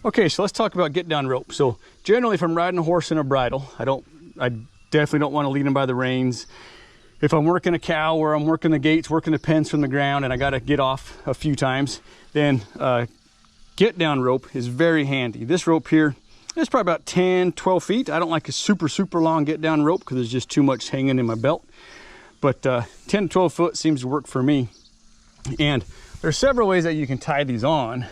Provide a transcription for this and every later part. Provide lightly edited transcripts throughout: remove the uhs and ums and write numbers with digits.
Okay, so let's talk about get down rope. So generally if I'm riding a horse in a bridle, I definitely don't want to lead him by the reins. If I'm working a cow or I'm working the gates, working the pens from the ground, and I got to get off a few times, then get down rope is very handy. This rope here is probably about 10, 12 feet. I don't like a super long get down rope because there's just too much hanging in my belt. But 10 to 12 foot seems to work for me. And there's several ways that you can tie these on.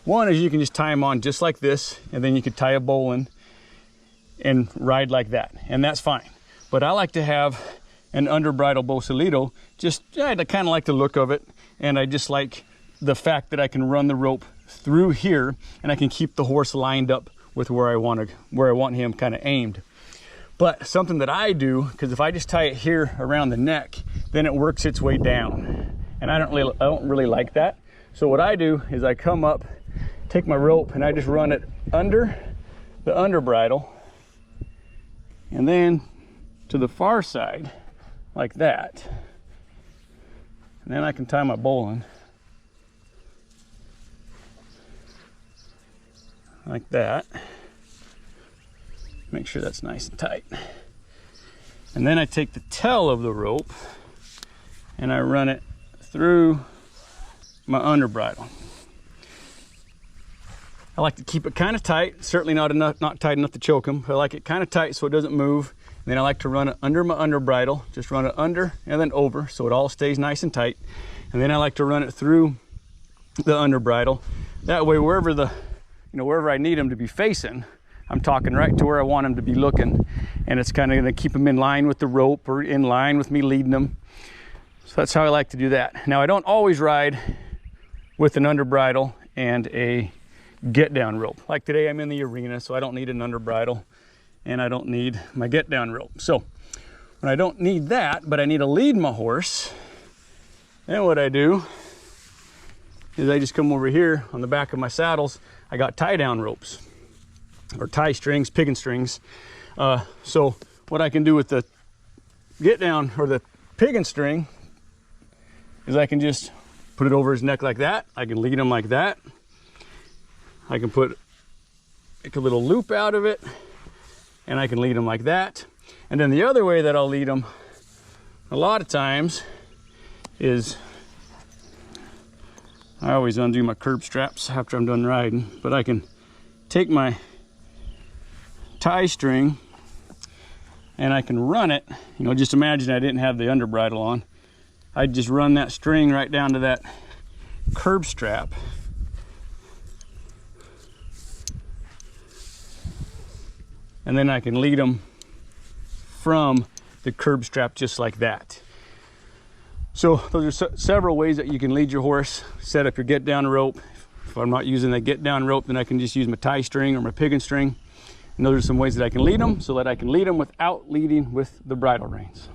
One is you can just tie them on just like this, and then you could tie a bowline and ride like that, and that's fine. But I like to have an under bridle Bosalito. I kind of like the look of it, and I just like the fact that I can run the rope through here, and I can keep the horse lined up with where I want him kind of aimed. But something that I do, because if I just tie it here around the neck, then it works its way down, and I don't really like that. So what I do is I come up, take my rope, and I just run it under the under bridle, and then to the far side like that, and then I can tie my bowline like that. Make sure that's nice and tight, and then I take the tail of the rope and I run it through my under bridle. I like to keep it kind of tight, certainly not tight enough to choke him. I like it kind of tight so it doesn't move. And then I like to run it under my under bridle, just run it under and then over so it all stays nice and tight. And then I like to run it through the under bridle. That way, wherever I need him to be facing, I'm talking right to where I want him to be looking, and it's kind of going to keep him in line with the rope or in line with me leading him. So that's how I like to do that. Now I don't always ride with an under bridle and a get down rope. Like today I'm in the arena, so I don't need an under bridle and I don't need my get down rope. So when I don't need that, but I need to lead my horse, then what I do is I just come over here on the back of my saddles. I got tie down ropes or tie strings, piggin strings. So what I can do with the get down or the piggin string is I can just put it over his neck like that. I can lead him like that. I can make a little loop out of it, and I can lead him like that. And then the other way that I'll lead him a lot of times is I always undo my curb straps after I'm done riding, but I can take my tie string and I can run it. Just imagine I didn't have the under bridle on. I'd just run that string right down to that curb strap. And then I can lead them from the curb strap just like that. So those are several ways that you can lead your horse. Set up your get down rope. If I'm not using the get down rope, then I can just use my tie string or my piggin string. And those are some ways that I can lead them so that I can lead them without leading with the bridle reins.